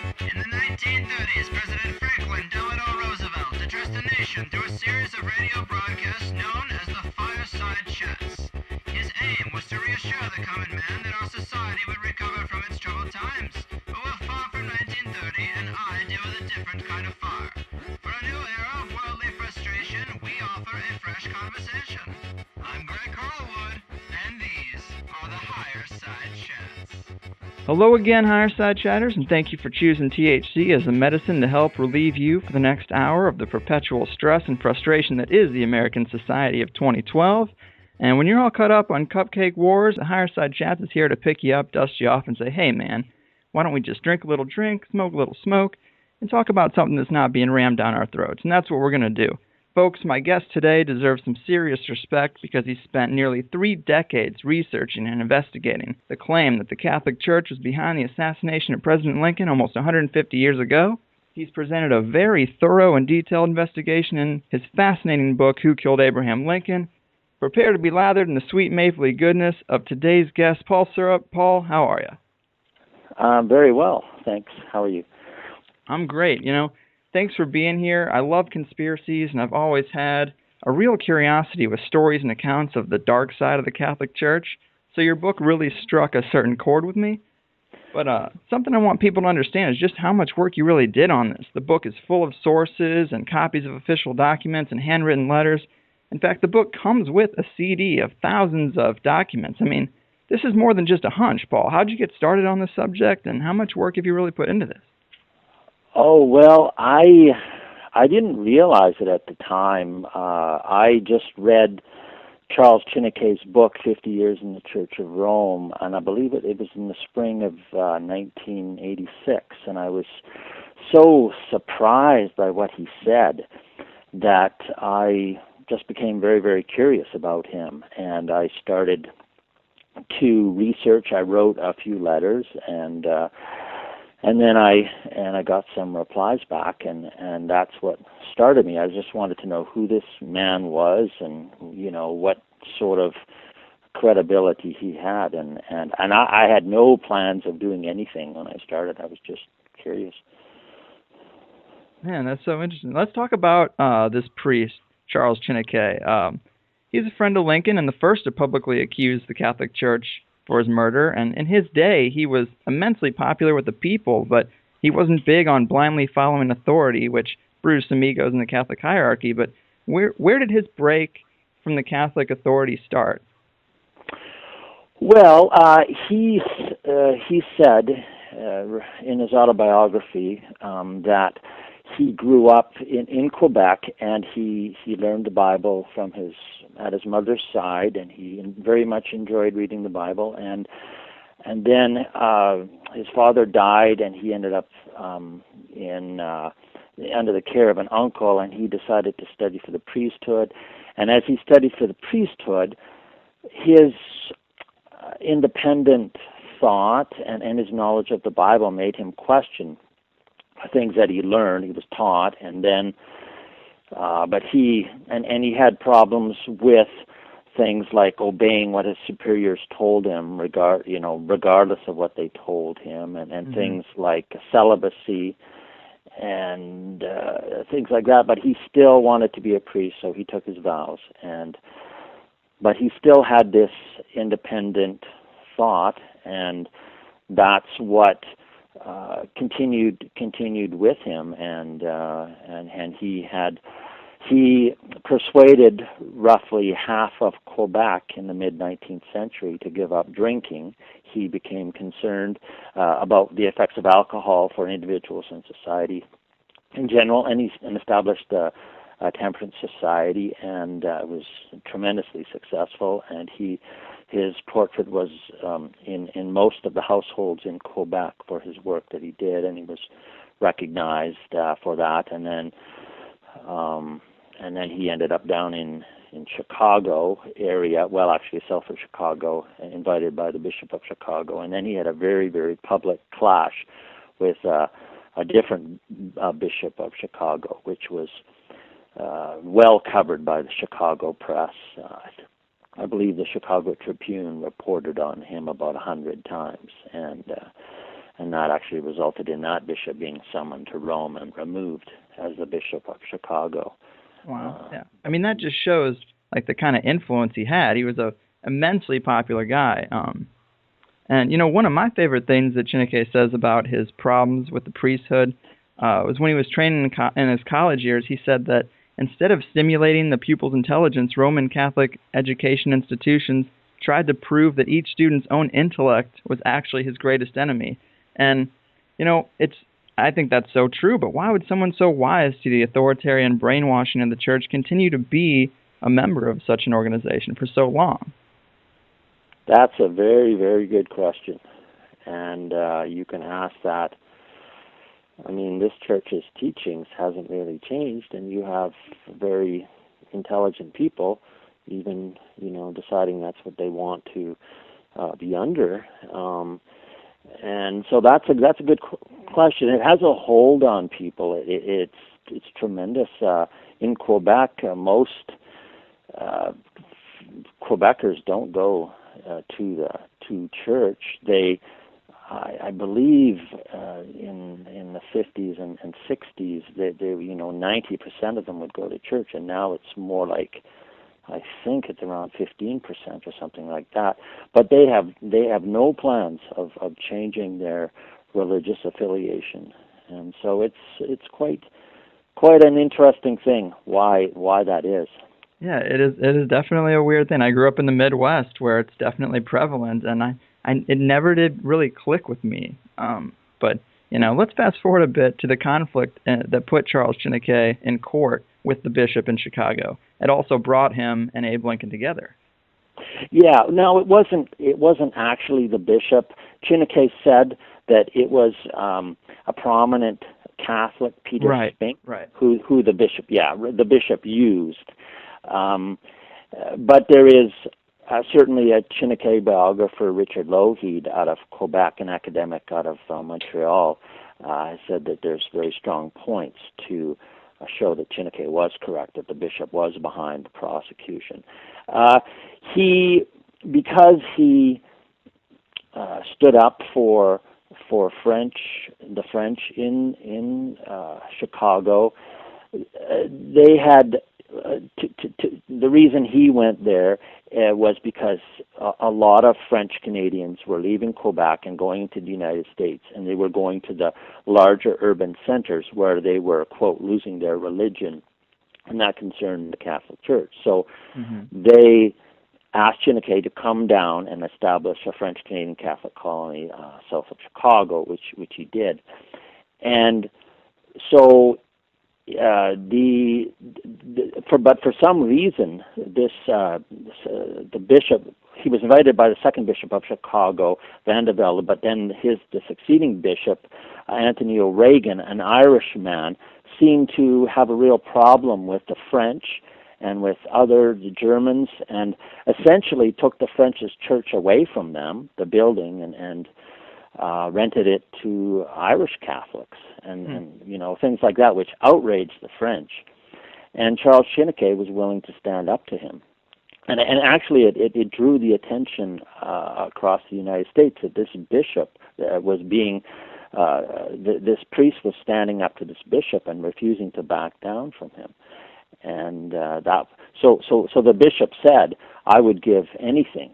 In the 1930s, President Franklin Delano Roosevelt addressed the nation through a series of radio broadcasts known as the Fireside Chats. His aim was to reassure the common man that our society would recover from its troubled times. But we're far from 1930, and I deal with a different kind of fire. For a new era of worldly frustration, we offer a fresh conversation. I'm Greg Carlwood, and these are the Higherside Chats. Hello again, Higherside Chatters, and thank you for choosing THC as a medicine to help relieve you for the next hour of the perpetual stress and frustration that is the American society of 2012. And when you're all caught up on cupcake wars, the Higherside Chats is here to pick you up, dust you off, and say, hey man, why don't we just drink a little drink, smoke a little smoke, and talk about something that's not being rammed down our throats. And that's what we're going to do. Folks, my guest today deserves some serious respect because he spent nearly 3 decades researching and investigating the claim that the Catholic Church was behind the assassination of President Lincoln almost 150 years ago. He's presented a very thorough and detailed investigation in his fascinating book, Who Killed Abraham Lincoln. Prepare to be lathered in the sweet maply goodness of today's guest, Paul Serup. Paul, how are you? Very well, thanks. How are you? I'm great. Thanks for being here. I love conspiracies, and I've always had a real curiosity with stories and accounts of the dark side of the Catholic Church. So your book really struck a certain chord with me. But something I want people to understand is just how much work you really did on this. The book is full of sources and copies of official documents and handwritten letters. In fact, the book comes with a CD of thousands of documents. I mean, this is more than just a hunch, Paul. How'd you get started on this subject, and how much work have you really put into this? Oh, well, I didn't realize it at the time. I just read Charles Chinekay's book, 50 Years in the Church of Rome, and I believe it was in the spring of 1986, and I was so surprised by what he said that I just became very, very curious about him, and I started to research. I wrote a few letters, and then I got some replies back, and that's what started me. I just wanted to know who this man was, and what sort of credibility he had, and I had no plans of doing anything when I started. I was just curious. Man, that's so interesting. Let's talk about this priest, Charles Chinekay. He's a friend of Lincoln and the first to publicly accuse the Catholic Church for his murder, and in his day, he was immensely popular with the people, but he wasn't big on blindly following authority, which bruised some egos in the Catholic hierarchy. But where did his break from the Catholic authority start? Well, he said in his autobiography that he grew up in Quebec, and he learned the Bible at his mother's side, and he very much enjoyed reading the Bible. And then his father died, and he ended up under the care of an uncle, and he decided to study for the priesthood. And as he studied for the priesthood, his independent thought and his knowledge of the Bible made him question things that he learned, he was taught, and then, but he had problems with things like obeying what his superiors told him, regardless of what they told him, and things like celibacy and things like that. But he still wanted to be a priest, so he took his vows, but he still had this independent thought, and that's what continued with him, and he persuaded roughly half of Quebec in the mid-19th century to give up drinking. He became concerned about the effects of alcohol for individuals and society in general, and he established a temperance society, and was tremendously successful. And his portrait was in most of the households in Quebec for his work that he did, and he was recognized for that. And then he ended up down in Chicago area, well, actually south of Chicago, invited by the Bishop of Chicago. And then he had a very, very public clash with a different Bishop of Chicago, which was well covered by the Chicago press. I believe the Chicago Tribune reported on him about 100 times, and and that actually resulted in that bishop being summoned to Rome and removed as the Bishop of Chicago. Wow. Yeah. I mean, that just shows like the kind of influence he had. He was a immensely popular guy. And, one of my favorite things that Chineke says about his problems with the priesthood was when he was training in his college years, he said that instead of stimulating the pupil's intelligence, Roman Catholic education institutions tried to prove that each student's own intellect was actually his greatest enemy. And, I think that's so true, but why would someone so wise to the authoritarian brainwashing of the church continue to be a member of such an organization for so long? That's a very, very good question. And you can ask that. I mean, this church's teachings hasn't really changed, and you have very intelligent people even, deciding that's what they want to be under. And so that's a good question. It has a hold on people. It's tremendous. In Quebec, most Quebecers don't go to church. I believe in the 50s and 60s, they 90% of them would go to church, and now it's more like, I think it's around 15% or something like that. But they have no plans of changing their religious affiliation, and so it's quite an interesting thing why that is. Yeah, it is definitely a weird thing. I grew up in the Midwest where it's definitely prevalent, and it never did really click with me. But let's fast forward a bit to the conflict that put Charles Chineke in court with the bishop in Chicago. It also brought him and Abe Lincoln together. Yeah, no, it wasn't actually the bishop. Chineke said that it was a prominent Catholic, Peter Spink, who the bishop used. But there is certainly a Chineke biographer, Richard Lougheed, out of Quebec, an academic out of Montreal, has said that there's very strong points to show that Chineke was correct, that the bishop was behind the prosecution. Because he stood up for the French in Chicago, they had. The reason he went there was because a lot of French Canadians were leaving Quebec and going to the United States, and they were going to the larger urban centers where they were, quote, losing their religion, and that concerned the Catholic Church. So they asked Chineke to come down and establish a French Canadian Catholic colony south of Chicago, which he did. And so but for some reason, the bishop, he was invited by the second bishop of Chicago, Vandevelde, but then the succeeding bishop, Anthony O'Regan, an Irishman, seemed to have a real problem with the French and with the Germans, and essentially took the French's church away from them, the building, and rented it to Irish Catholics and things like that, which outraged the French. And Charles Chineke was willing to stand up to him. And actually it drew the attention across the United States that this bishop was being, this priest was standing up to this bishop and refusing to back down from him. And so the bishop said, I would give anything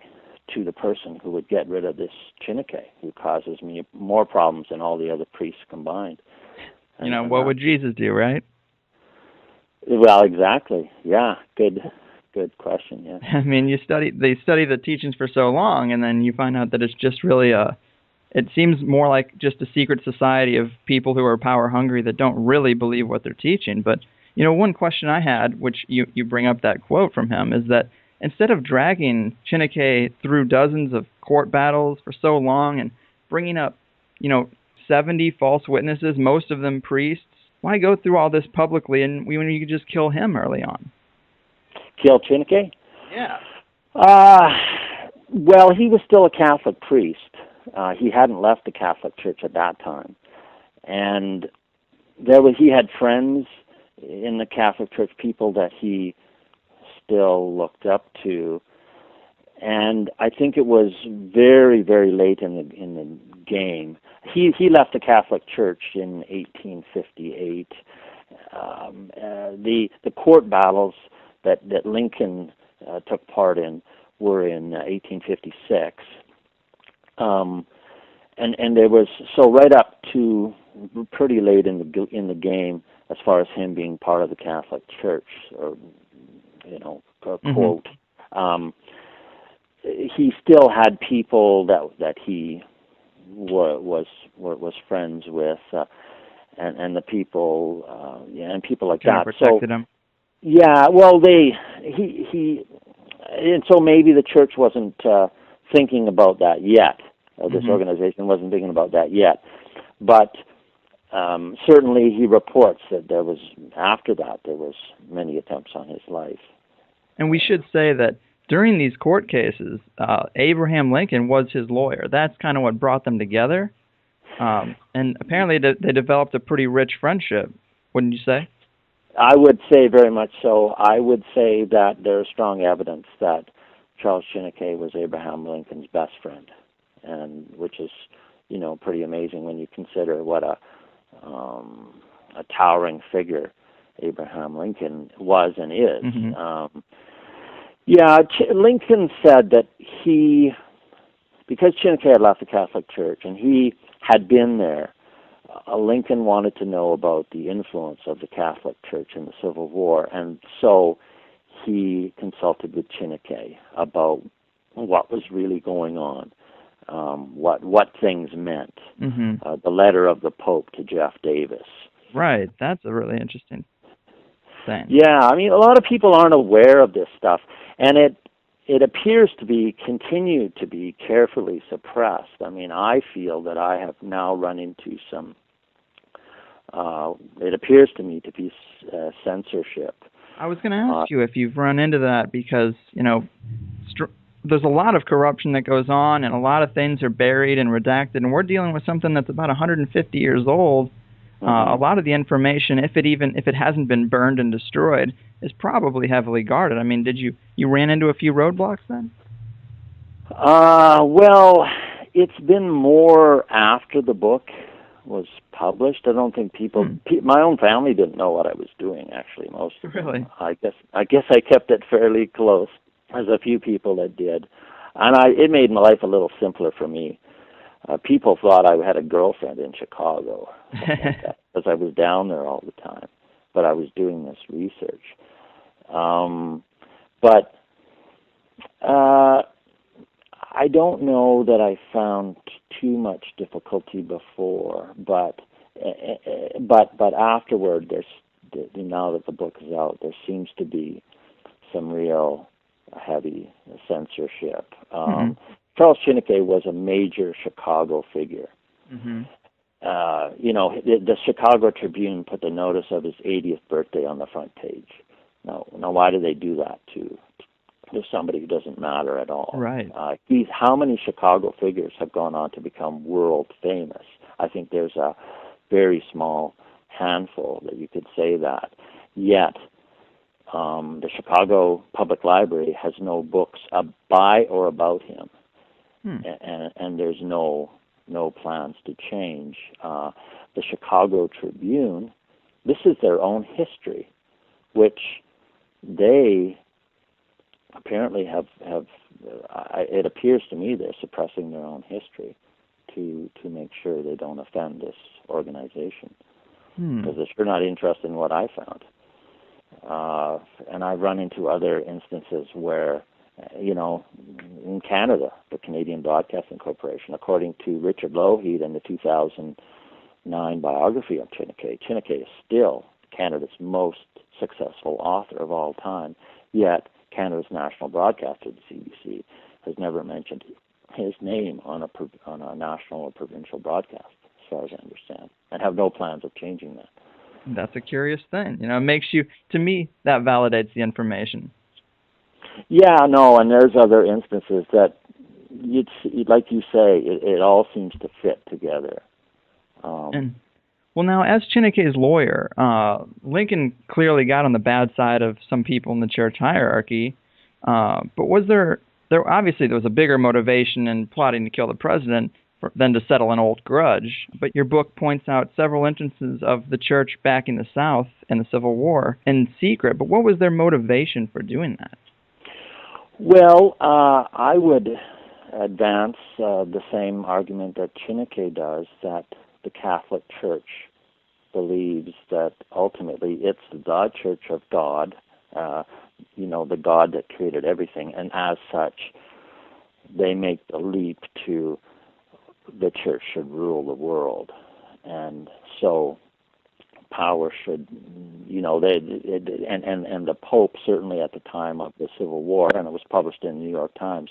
to the person who would get rid of this Chineke, who causes me more problems than all the other priests combined. What would Jesus do, right? Well, exactly. Yeah, good question. Yeah. I mean, they study the teachings for so long, and then you find out that it's just really it seems more like just a secret society of people who are power hungry that don't really believe what they're teaching. But one question I had, which you bring up that quote from him, is that instead of dragging Chineke through dozens of court battles for so long and bringing up, 70 false witnesses, most of them priests, why go through all this publicly when you could just kill him early on? Kill Chineke? Yeah. Well, he was still a Catholic priest. He hadn't left the Catholic Church at that time. And he had friends in the Catholic Church, people that he still looked up to, and I think it was very, very late in the game. he left the Catholic Church in 1858. The court battles that Lincoln took part in were in 1856, and there was right up to pretty late in the game as far as him being part of the Catholic Church, or quote. He still had people that he was friends with, and the people, and people like that. Protected him. Yeah, well, he, and so maybe the church wasn't thinking about that yet. This organization wasn't thinking about that yet, but certainly he reports that after that there was many attempts on his life. And we should say that during these court cases, Abraham Lincoln was his lawyer. That's kind of what brought them together. And apparently they developed a pretty rich friendship, wouldn't you say? I would say very much so. I would say that there's strong evidence that Charles Chineke was Abraham Lincoln's best friend, and which is, pretty amazing when you consider what a towering figure Abraham Lincoln was and is. Lincoln said that because Chineke had left the Catholic Church and he had been there, Lincoln wanted to know about the influence of the Catholic Church in the Civil War, and so he consulted with Chineke about what was really going on, what things meant. The letter of the Pope to Jeff Davis. Right, that's a really interesting thing. Yeah, I mean, a lot of people aren't aware of this stuff, and it appears to continue to be carefully suppressed. I mean, I feel that I have now run into some, it appears to me to be censorship. I was going to ask you if you've run into that, because, there's a lot of corruption that goes on, and a lot of things are buried and redacted, and we're dealing with something that's about 150 years old. A lot of the information, if it hasn't been burned and destroyed, is probably heavily guarded. I mean, did you ran into a few roadblocks then? Well, it's been more after the book was published. I don't think my own family didn't know what I was doing, actually, most of them. Really? I guess I kept it fairly close. There's a few people that did, and it made my life a little simpler for me. People thought I had a girlfriend in Chicago, because I was down there all the time, but I was doing this research. But I don't know that I found too much difficulty before, but afterward, now that the book is out, there seems to be some real heavy censorship. Charles Chineke was a major Chicago figure. The Chicago Tribune put the notice of his 80th birthday on the front page. Now, why do they do that to somebody who doesn't matter at all? Right. How many Chicago figures have gone on to become world famous? I think there's a very small handful that you could say that. Yet, the Chicago Public Library has no books by or about him. And there's no plans to change. The Chicago Tribune, this is their own history, which they apparently have it appears to me they're suppressing their own history to make sure they don't offend this organization, because they're sure not interested in what I found. And I've run into other instances where, in Canada, the Canadian Broadcasting Corporation, according to Richard Lougheed in the 2009 biography of Chineke, Chineke is still Canada's most successful author of all time, yet Canada's national broadcaster, the CBC, has never mentioned his name on a national or provincial broadcast, as far as I understand, and have no plans of changing that. That's a curious thing. It makes you, to me, that validates the information. Yeah, no, and there's other instances that, like you say, it all seems to fit together. Now, as Chineke's lawyer, Lincoln clearly got on the bad side of some people in the church hierarchy, but was there obviously there was a bigger motivation in plotting to kill the president. than to settle an old grudge. But your book points out several instances of the church backing the South in the Civil War in secret. But what was their motivation for doing that? Well, I would advance the same argument that Chineke does, that the Catholic Church believes that ultimately it's the Church of God, the God that created everything, and as such, they make the leap to the Church should rule the world, and so power should, and the Pope, certainly at the time of the Civil War, and it was published in the New York Times,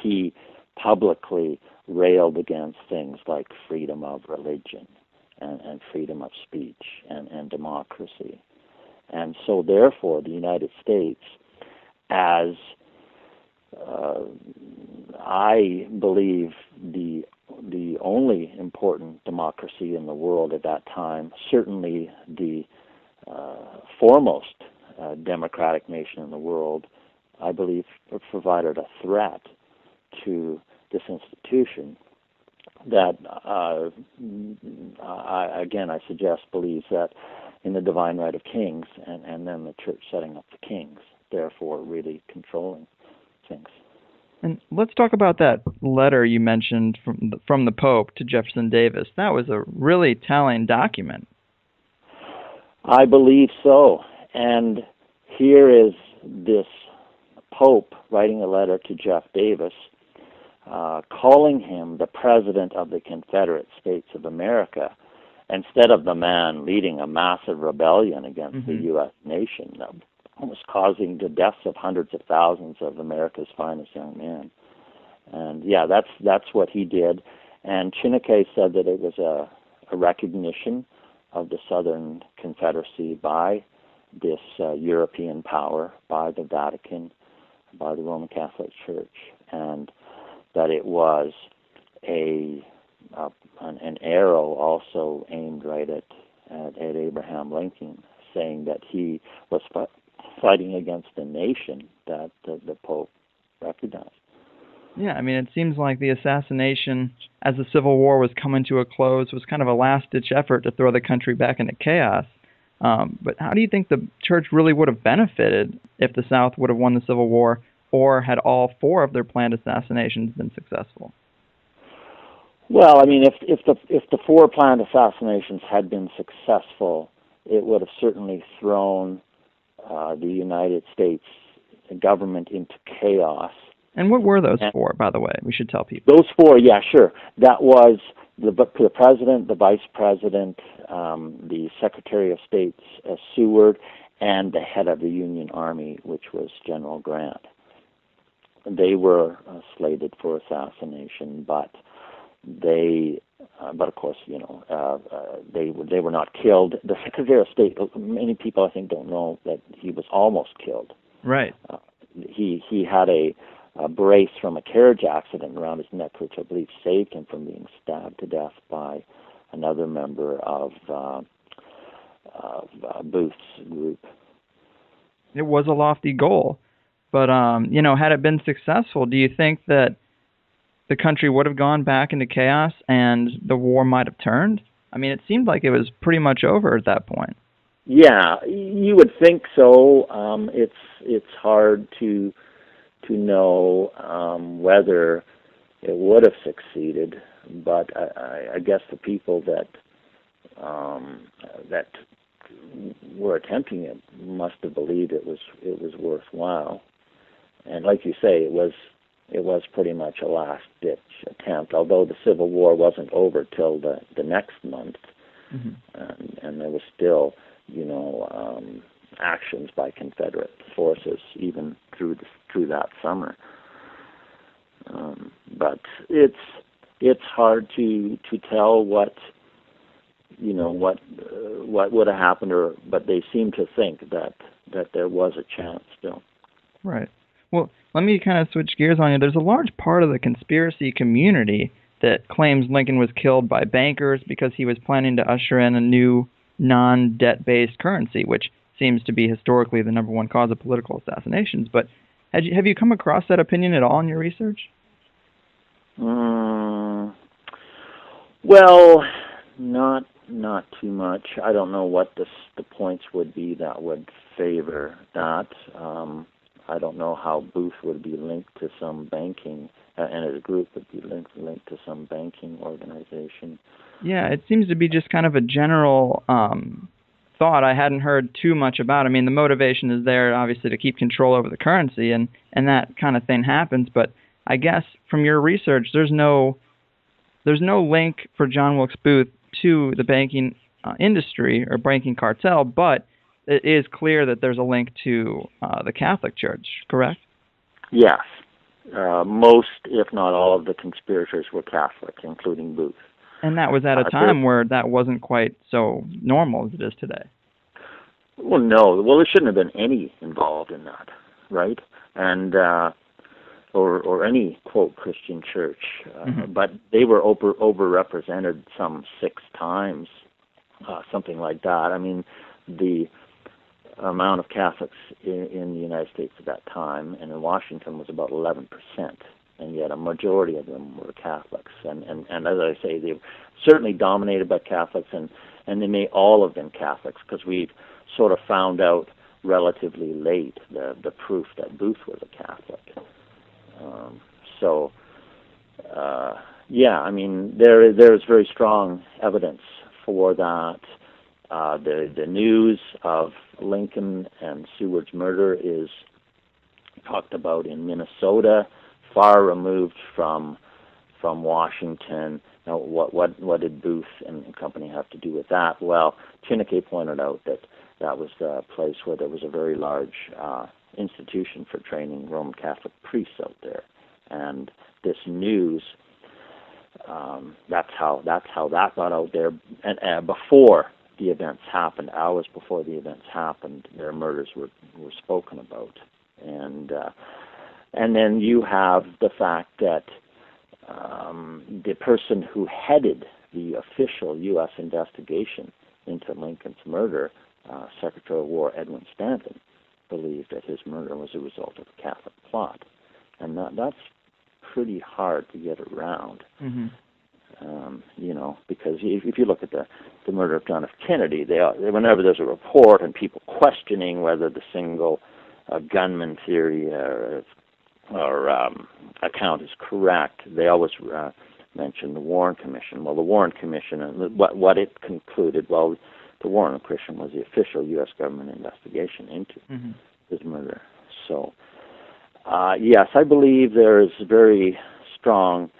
he publicly railed against things like freedom of religion and freedom of speech and democracy. And so therefore the United States, as I believe the only important democracy in the world at that time, certainly the foremost democratic nation in the world, I believe provided a threat to this institution that, I suggest, believes that in the divine right of kings, and then the church setting up the kings, therefore really controlling things. And let's talk about that letter you mentioned from the Pope to Jefferson Davis. That was a really telling document. I believe so. And here is this Pope writing a letter to Jeff Davis, calling him the President of the Confederate States of America, instead of the man leading a massive rebellion against the U.S. nation that was causing the deaths of hundreds of thousands of America's finest young men. And yeah, that's what he did. And Chineke said that it was a recognition of the Southern Confederacy by this European power, by the Vatican, by the Roman Catholic Church, and that it was an arrow also aimed right at Abraham Lincoln, saying that he was fighting against a nation that the Pope recognized. Yeah, I mean, it seems like the assassination, as the Civil War was coming to a close, was kind of a last-ditch effort to throw the country back into chaos. But how do you think the church really would have benefited if the South would have won the Civil War, or had all four of their planned assassinations been successful? Well, I mean, if the four planned assassinations had been successful, it would have certainly thrown the United States government into chaos. And what were those four, by the way? We should tell people. Those four, yeah, sure. That was the President, the Vice President, the Secretary of State, Seward, and the head of the Union Army, which was General Grant. They were slated for assassination, but of course, they were not killed. The Secretary of State, many people I think don't know that he was almost killed. Right. He had a brace from a carriage accident around his neck, which I believe saved him from being stabbed to death by another member of Booth's group. It was a lofty goal, but had it been successful, do you think that the country would have gone back into chaos and the war might have turned? I mean, it seemed like it was pretty much over at that point. Yeah, you would think so. It's hard to know whether it would have succeeded, but I guess the people that were attempting it must have believed it was worthwhile. And like you say, it was pretty much a last-ditch attempt, although the Civil War wasn't over till the next month, and there was still, actions by Confederate forces even through that summer. But it's hard to tell what would have happened, but they seem to think that there was a chance still. Right. Well, let me kind of switch gears on you. There's a large part of the conspiracy community that claims Lincoln was killed by bankers because he was planning to usher in a new non-debt-based currency, which seems to be historically the number one cause of political assassinations. But have you come across that opinion at all in your research? Well, not too much. I don't know what the points would be that would favor that. I don't know how Booth would be linked to some banking, and his group would be linked to some banking organization. Yeah, it seems to be just kind of a general thought I hadn't heard too much about. I mean, the motivation is there, obviously, to keep control over the currency, and that kind of thing happens. But I guess from your research, there's no link for John Wilkes Booth to the banking industry or banking cartel, but it is clear that there's a link to the Catholic Church, correct? Yes. Most, if not all, of the conspirators were Catholic, including Booth. And that was at a time where that wasn't quite so normal as it is today. Well, no. Well, there shouldn't have been any involved in that, right? And or any, quote, Christian church. But they were overrepresented some 6 times, something like that. I mean, the amount of Catholics in the United States at that time and in Washington was about 11%. And yet a majority of them were Catholics. And as I say, they were certainly dominated by Catholics, and they may all have been Catholics, because we've sort of found out relatively late the proof that Booth was a Catholic. Yeah, I mean, there's very strong evidence for that. The news of Lincoln and Seward's murder is talked about in Minnesota, far removed from Washington. Now, what did Booth and company have to do with that? Well, Chineke pointed out that was the place where there was a very large institution for training Roman Catholic priests out there, and this news, that's how that got out there. And before the events happened, hours before the events happened, their murders were spoken about, and then you have the fact that the person who headed the official U.S. investigation into Lincoln's murder, Secretary of War Edwin Stanton, believed that his murder was a result of a Catholic plot, and that's pretty hard to get around. Mm-hmm. Because if you look at the murder of John F. Kennedy, whenever there's a report and people questioning whether the single gunman theory or account is correct, they always mention the Warren Commission. Well, the Warren Commission, and what it concluded, well, the Warren Commission was the official U.S. government investigation into his murder. So, yes, I believe there is very strong,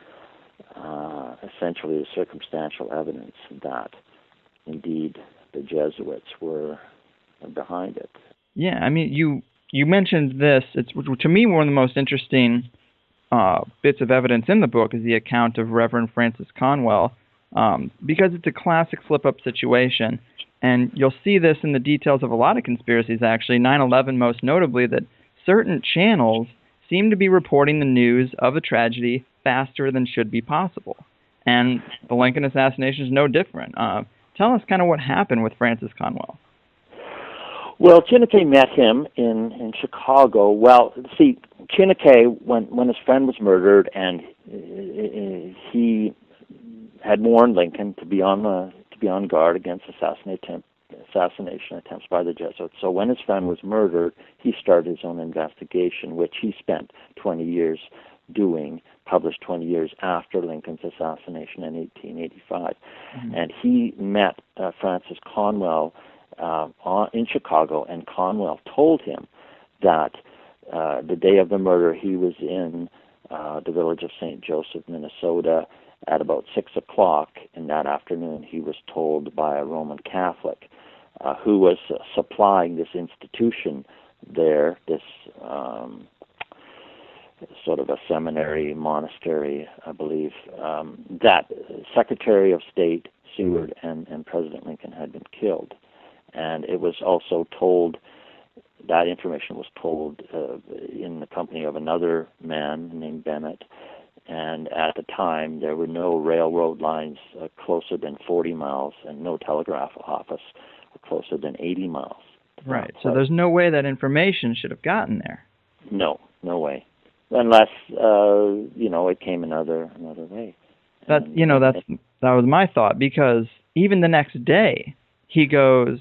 essentially circumstantial evidence that, indeed, the Jesuits were behind it. Yeah, I mean, you mentioned this. It's, to me, one of the most interesting bits of evidence in the book is the account of Reverend Francis Conwell, because it's a classic slip-up situation. And you'll see this in the details of a lot of conspiracies, actually, 9/11 most notably, that certain channels seem to be reporting the news of a tragedy faster than should be possible. And the Lincoln assassination is no different. Tell us kind of what happened with Francis Conwell. Well, Chineke met him in Chicago. Well, see, Chineke, when his friend was murdered, and he had warned Lincoln to be on guard against assassination attempts by the Jesuits. So when his friend was murdered, he started his own investigation, which he spent 20 years doing, published 20 years after Lincoln's assassination in 1885. And he met Francis Conwell in Chicago, and Conwell told him that the day of the murder he was in the village of St. Joseph, Minnesota, at about 6 o'clock in that afternoon. He was told by a Roman Catholic who was supplying this institution there, this sort of a seminary, monastery, I believe, that Secretary of State Seward and President Lincoln had been killed. And it was also told, that information was told in the company of another man named Bennett. And at the time, there were no railroad lines closer than 40 miles and no telegraph office closer than 80 miles. Right. So there's no way that information should have gotten there. No way. Unless, it came another way. That was my thought, because even the next day he goes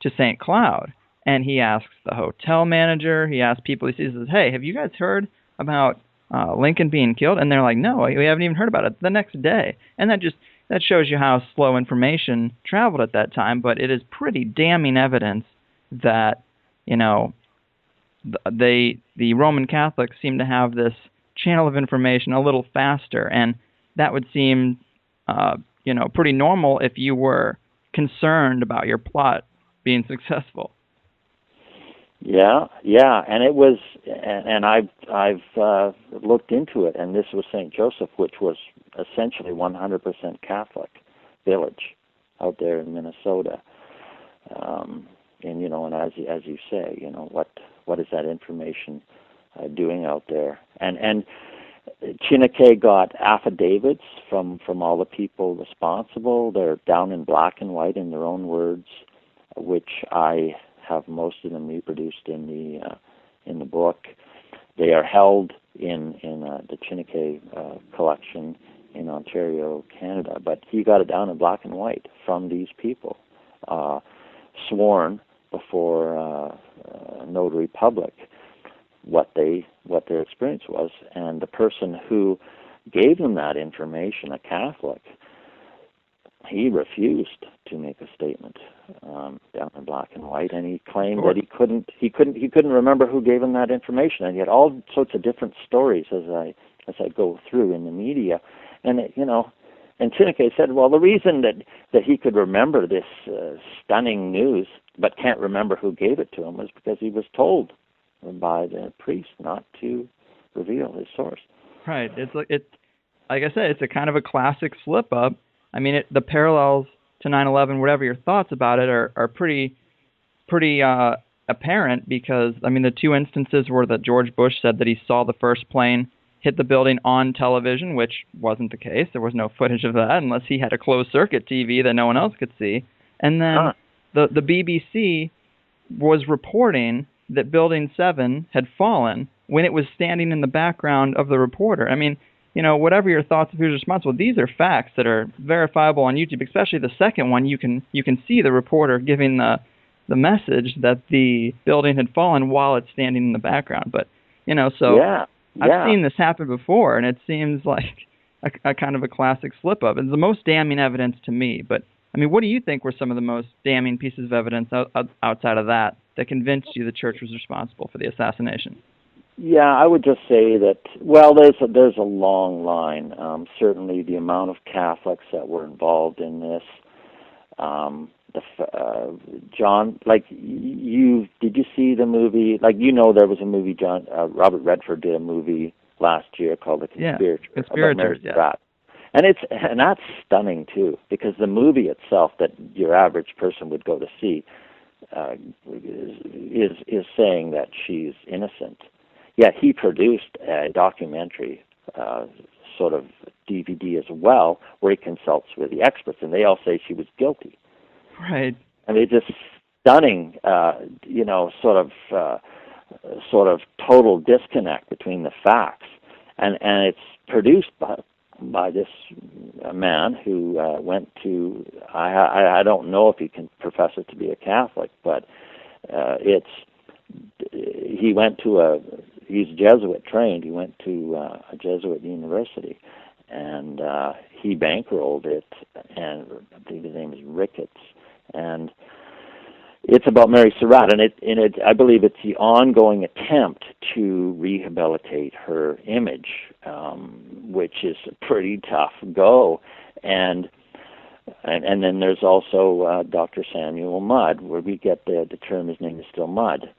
to St. Cloud and he asks the hotel manager, he asks people he sees, says, "Hey, have you guys heard about Lincoln being killed?" And they're like, "No, we haven't even heard about it." The next day, and that shows you how slow information traveled at that time. But it is pretty damning evidence that the Roman Catholics seem to have this channel of information a little faster, and that would seem pretty normal if you were concerned about your plot being successful. Yeah, and it was, and I've looked into it, and this was St. Joseph, which was essentially 100% Catholic village out there in Minnesota. And as you say, what is that information doing out there? And Chineke got affidavits from all the people responsible. They're down in black and white in their own words, which I have most of them reproduced in the book. They are held in the Chineke collection in Ontario, Canada. But he got it down in black and white from these people, sworn before notary public, what their experience was. And the person who gave them that information, a Catholic, he refused to make a statement down in black and white, and he claimed that he couldn't remember who gave him that information. And he had all sorts of different stories as I go through in the media, and and Chineke said, well, the reason that he could remember this stunning news but can't remember who gave it to him was because he was told by the priest not to reveal his source. Right. It's like I said, it's a kind of a classic slip up. I mean, the parallels to 9/11, whatever your thoughts about it, are pretty apparent, because I mean the two instances were that George Bush said that he saw the first plane hit the building on television, which wasn't the case. There was no footage of that unless he had a closed circuit TV that no one else could see. And then the BBC was reporting that Building 7 had fallen when it was standing in the background of the reporter. I mean, whatever your thoughts of who's responsible, these are facts that are verifiable on YouTube, especially the second one. You can see the reporter giving the message that the building had fallen while it's standing in the background. But, so yeah. I've seen this happen before, and it seems like a kind of a classic slip-up. It's the most damning evidence to me. But, I mean, what do you think were some of the most damning pieces of evidence outside of that convinced you the church was responsible for the assassination? Yeah, I would just say that, well, there's a long line. Certainly the amount of Catholics that were involved in this. John, did you see the movie? There was a movie, Robert Redford did a movie last year called The Conspirators. Yeah, Conspirators, yeah. And that's stunning too, because the movie itself that your average person would go to see is saying that she's innocent. Yet he produced a documentary sort of DVD as well, where he consults with the experts, and they all say she was guilty. Right. And it's just stunning, sort of total disconnect between the facts, and it's produced by this man who went to I don't know if he can profess it to be a Catholic, but he went to he's Jesuit trained. He went to a Jesuit university, and he bankrolled it, and I think his name is Ricketts, and it's about Mary Surratt, and I believe it's the ongoing attempt to rehabilitate her image, which is a pretty tough go, and then there's also Dr. Samuel Mudd, where we get the term his name is still Mudd.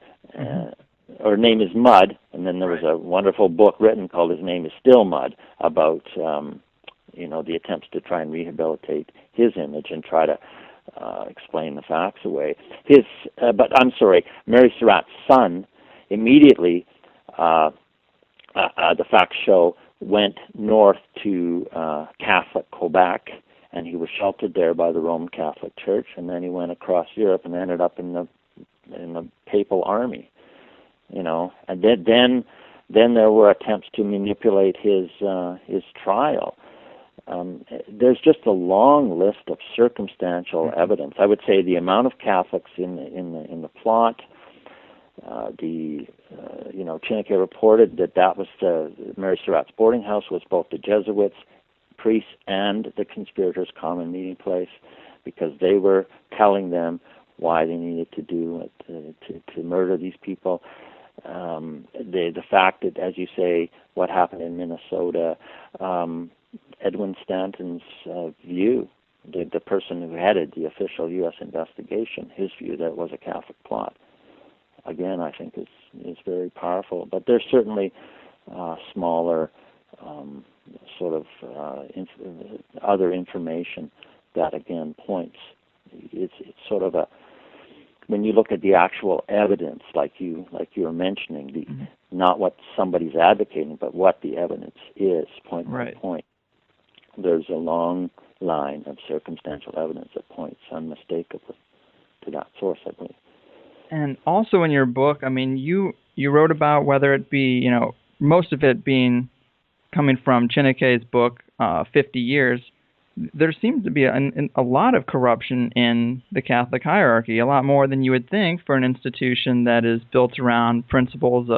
Or name is Mudd, and then there was a wonderful book written called His Name is Still Mudd about the attempts to try and rehabilitate his image and try to explain the facts away. But I'm sorry, Mary Surratt's son immediately, the facts show, went north to Catholic Quebec, and he was sheltered there by the Roman Catholic Church, and then he went across Europe and ended up in the Papal Army. And then there were attempts to manipulate his trial. there's just a long list of circumstantial evidence. I would say the amount of Catholics in the plot. Chineke reported that was Mary Surratt's boarding house was both the Jesuits, priests, and the conspirators' common meeting place, because they were telling them why they needed to do it, to murder these people. The fact that, as you say, what happened in Minnesota, Edwin Stanton's view, the person who headed the official U.S. investigation, his view that it was a Catholic plot, again, I think is very powerful. But there's certainly smaller other information that, again, points. It's sort of when you look at the actual evidence, like you were mentioning, not what somebody's advocating, but what the evidence is, point by point. There's a long line of circumstantial evidence that points unmistakably to that source, I believe. And also in your book, I mean, you wrote about whether it be, most of it being coming from Chineke's book, 50 Years, there seems to be a lot of corruption in the Catholic hierarchy, a lot more than you would think for an institution that is built around principles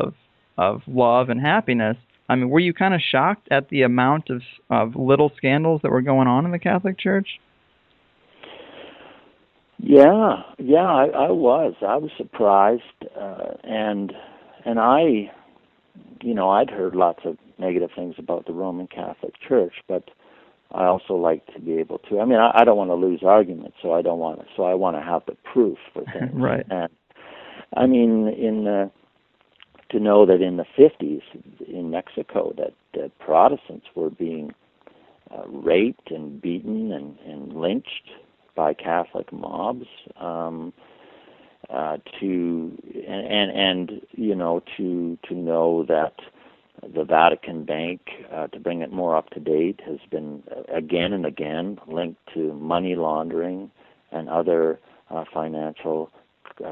of love and happiness. I mean, were you kind of shocked at the amount of little scandals that were going on in the Catholic Church? Yeah, I was. I was surprised, and I, I'd heard lots of negative things about the Roman Catholic Church, but I also like to be able to. I mean, I don't want to lose arguments, so I want to have the proof for things. Right. And I mean, to know that in the 50s in Mexico that Protestants were being raped and beaten and lynched by Catholic mobs, to know that the Vatican Bank, to bring it more up to date, has been again and again linked to money laundering and other financial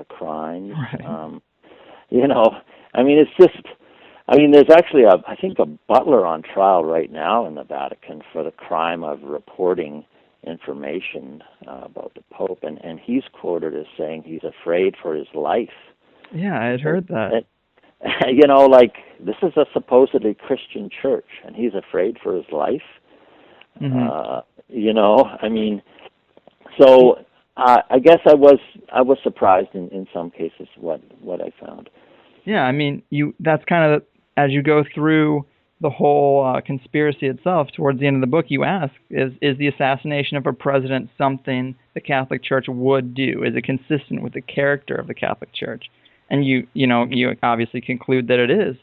crimes. Right. I mean, it's just. I mean, there's actually I think a butler on trial right now in the Vatican for the crime of reporting information about the Pope, and he's quoted as saying he's afraid for his life. Yeah, I had heard that. This is a supposedly Christian church, and he's afraid for his life. Mm-hmm. I mean, so I guess I was surprised in some cases what I found. Yeah, I mean, that's kind of, as you go through the whole conspiracy itself, towards the end of the book, you ask, is the assassination of a president something the Catholic Church would do? Is it consistent with the character of the Catholic Church? And you obviously conclude that it is.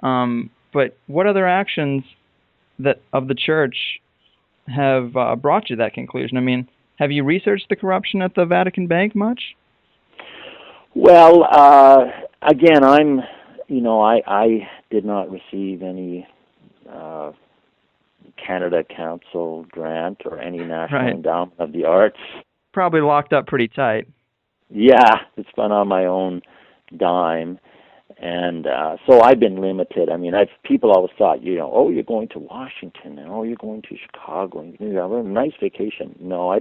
But what other actions of the Church have brought you to that conclusion? I mean, have you researched the corruption at the Vatican Bank much? Well, again, I did not receive any Canada Council grant or any National Endowment of the Arts. Probably locked up pretty tight. Yeah, it's been on my own dime, and so I've been limited. I mean, people always thought, you're going to Washington, and you're going to Chicago, and you have a nice vacation. No, I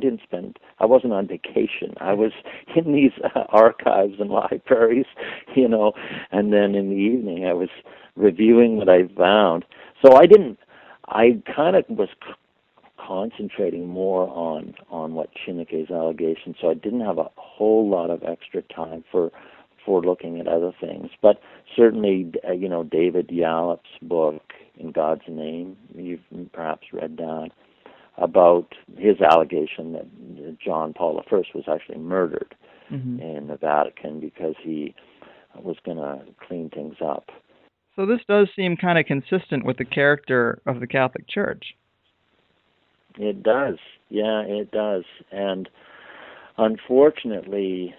wasn't on vacation. I was in these archives and libraries, and then in the evening I was reviewing what I found. So I kind of was concentrating more on what Chineke's allegations, so I didn't have a whole lot of extra time for looking at other things. But certainly, David Yallop's book, In God's Name, you've perhaps read that, about his allegation that John Paul I was actually murdered in the Vatican because he was going to clean things up. So this does seem kind of consistent with the character of the Catholic Church. It does. Yeah, it does. And unfortunately,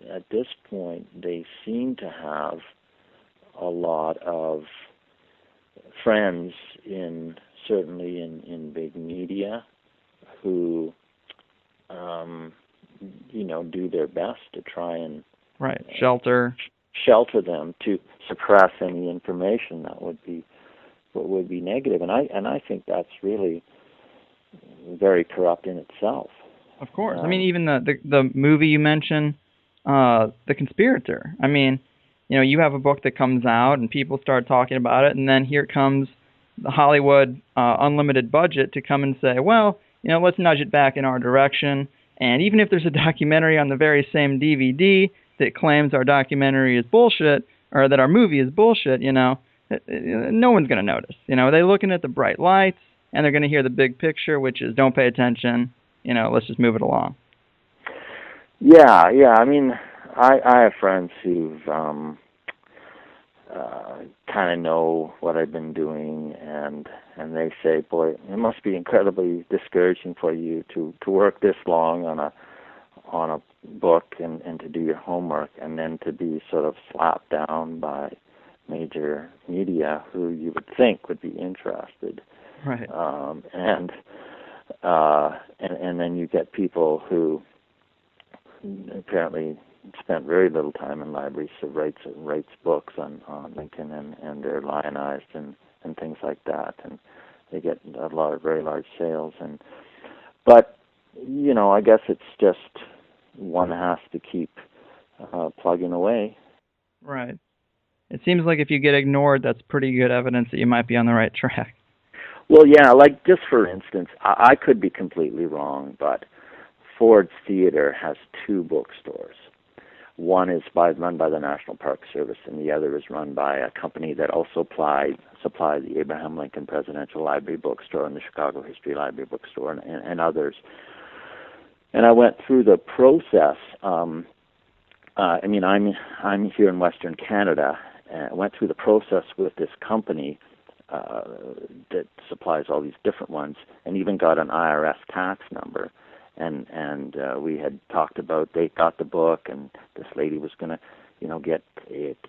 at this point, they seem to have a lot of friends certainly in big media who, do their best to try and shelter them, to suppress any information that would be would be negative, and I think that's really very corrupt in itself. Of course. I mean, even the movie you mentioned, The Conspirator. I mean, you have a book that comes out and people start talking about it, and then here comes the Hollywood unlimited budget to come and say, well, let's nudge it back in our direction. And even if there's a documentary on the very same DVD that claims our documentary is bullshit, or that our movie is bullshit, no one's going to notice. They're looking at the bright lights, and they're going to hear the big picture, which is don't pay attention, let's just move it along. Yeah. I mean, I have friends who've kind of know what I've been doing, and they say, boy, it must be incredibly discouraging for you to work this long on a book and to do your homework, and then to be sort of slapped down by major media who you would think would be interested. Right. And then you get people who apparently spent very little time in libraries, so writes books on Lincoln, and they're lionized and things like that, and they get a lot of very large sales. But I guess it's just one has to keep plugging away. Right. It seems like if you get ignored, that's pretty good evidence that you might be on the right track. Well, yeah, like just for instance, I could be completely wrong, but Ford's Theater has 2 bookstores. One is run by the National Park Service, and the other is run by a company that also supplied the Abraham Lincoln Presidential Library Bookstore and the Chicago History Library Bookstore and others. And I went through the process. I mean, I'm here in Western Canada, and I went through the process with this company that supplies all these different ones, and even got an IRS tax number. And we had talked about, they got the book, and this lady was going to, get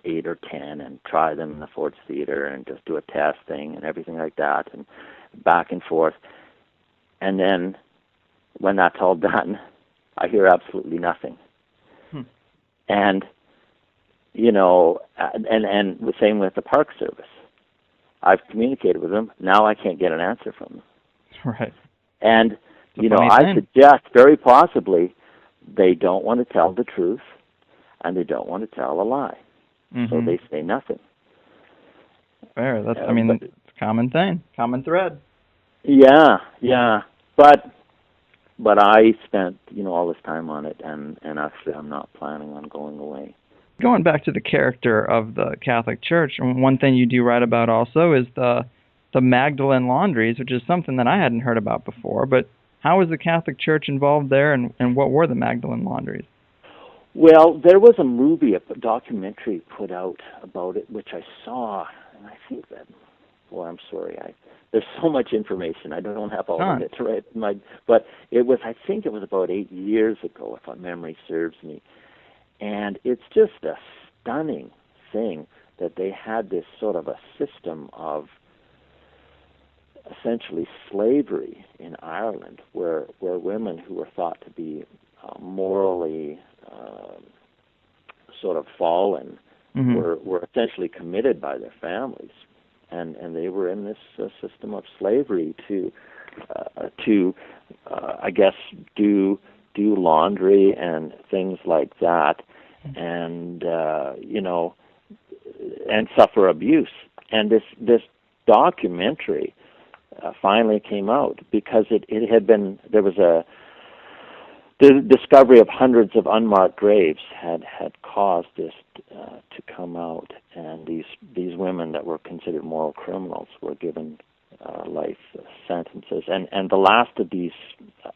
8 or 10 and try them in the Ford's Theater and just do a test thing and everything like that, and back and forth. And then when that's all done, I hear absolutely nothing. And, and the same with the Park Service. I've communicated with them. Now I can't get an answer from them. Right. And I suggest very possibly they don't want to tell the truth, and they don't want to tell a lie. Mm-hmm. So they say nothing. Fair. That's, it's a common thing, common thread. Yeah. But I spent, all this time on it, and actually I'm not planning on going away. Going back to the character of the Catholic Church, one thing you do write about also is the Magdalene laundries, which is something that I hadn't heard about before. But how was the Catholic Church involved there, and what were the Magdalene laundries? Well, there was a movie, a documentary put out about it, which I saw, and I think that, boy, I'm sorry, there's so much information, I don't have all of it to write. But I think it was about 8 years ago, if my memory serves me. And it's just a stunning thing that they had this sort of a system of essentially slavery in Ireland, where women who were thought to be morally sort of fallen were essentially committed by their families, and they were in this system of slavery to I guess do laundry and things like that, and and suffer abuse. And this documentary finally came out because it had been, there was the discovery of hundreds of unmarked graves had caused this to come out, and these women that were considered moral criminals were given life sentences, and the last of these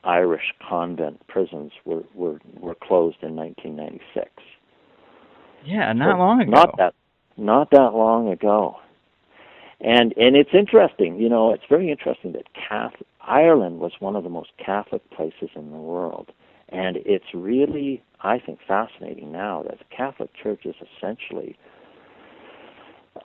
Irish convent prisons were closed in 1996. Yeah, not long ago. Not that long ago. And it's interesting, it's very interesting that Ireland was one of the most Catholic places in the world. And it's really, I think, fascinating now that the Catholic Church is essentially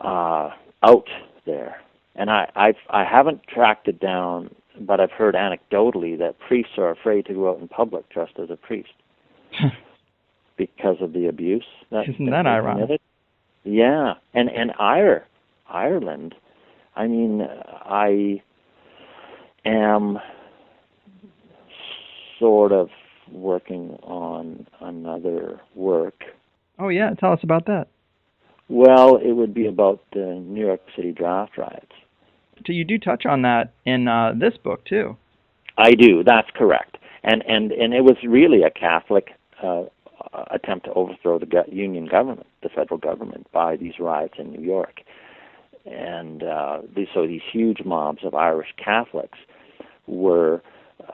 out there. And I haven't tracked it down, but I've heard anecdotally that priests are afraid to go out in public dressed as a priest because of the abuse. Isn't that ironic? Yeah, and Ireland, I mean, I am sort of working on another work. Oh, yeah. Tell us about that. Well, it would be about the New York City draft riots. So you do touch on that in this book, too. I do. That's correct. And it was really a Catholic attempt to overthrow the Union government, the federal government, by these riots in New York. And so these huge mobs of Irish Catholics were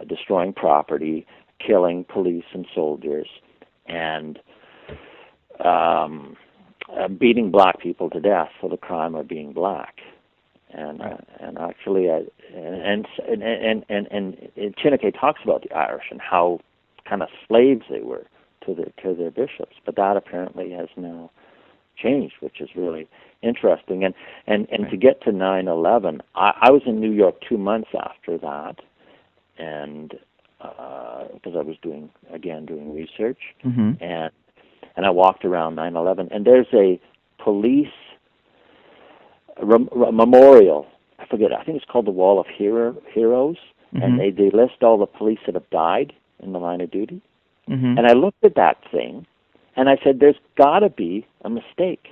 destroying property, killing police and soldiers, and beating black people to death for the crime of being black. And and actually, and Chineke talks about the Irish and how kind of slaves they were to their bishops, but that apparently has now changed, which is really interesting. And to get to 9/11, I was in New York 2 months after that, and because I was doing research, and I walked around 9/11, and there's a police memorial. I forget. I think it's called the Wall of Heroes, and they list all the police that have died in the line of duty. And I looked at that thing, and I said, "There's got to be a mistake,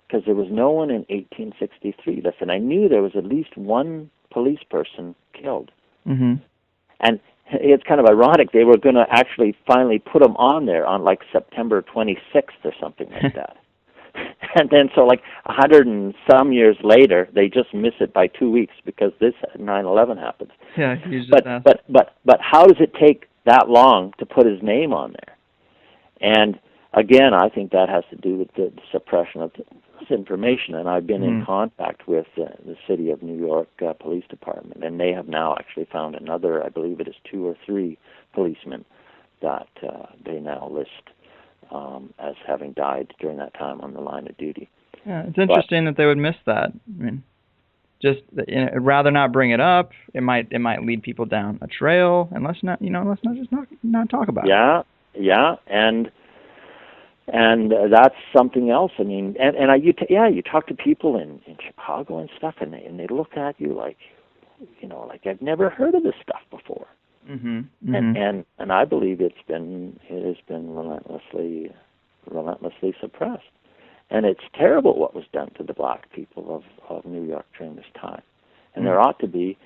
because there was no one in 1863." Listen, I knew there was at least one police person killed, and it's kind of ironic. They were going to actually finally put them on there on like September 26th or something like that. And then so like 100 and some years later, they just miss it by 2 weeks because this 9/11 happens. Yeah, but how does it take that long to put his name on there? And again, I think that has to do with the suppression of this information. And I've been in contact with the City of New York Police Department, and they have now actually found another, I believe it is 2 or 3 policemen that they now list as having died during that time on the line of duty. Yeah, it's interesting that they would miss that. I mean, just rather not bring it up. It might lead people down a trail, and let's not talk about it. Yeah, and that's something else. I mean, you talk to people in Chicago and stuff, and they look at you like I've never heard of this stuff before. And I believe it has been relentlessly suppressed, and it's terrible what was done to the black people of New York during this time. And there ought to be,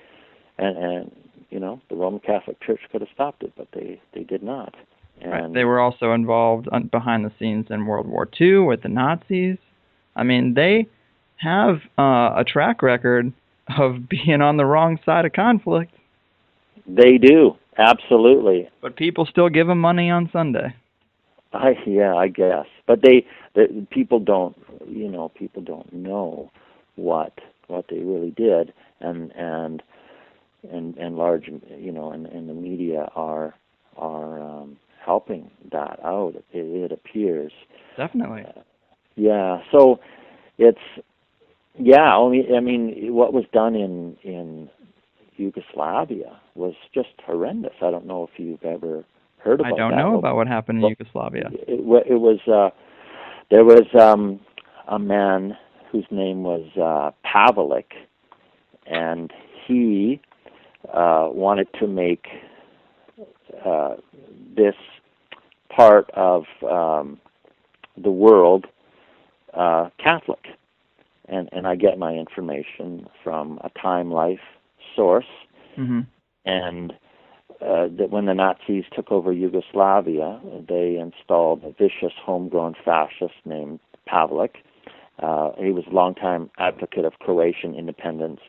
and the Roman Catholic Church could have stopped it, but they did not. And right. They were also involved behind the scenes in World War II with the Nazis. I mean, they have a track record of being on the wrong side of conflict. They do, absolutely. But people still give them money on Sunday. I guess. But people don't know what they really did, and large, and the media are helping that out. It appears. Definitely. So it's what was done in Yugoslavia was just horrendous. I don't know if you've ever heard about that. I don't know about what happened in Yugoslavia. It was there was a man whose name was Pavlik, and he wanted to make this part of the world Catholic. And I get my information from a Time Life source, and that when the Nazis took over Yugoslavia, they installed a vicious homegrown fascist named Pavlik. He was a longtime advocate of Croatian independence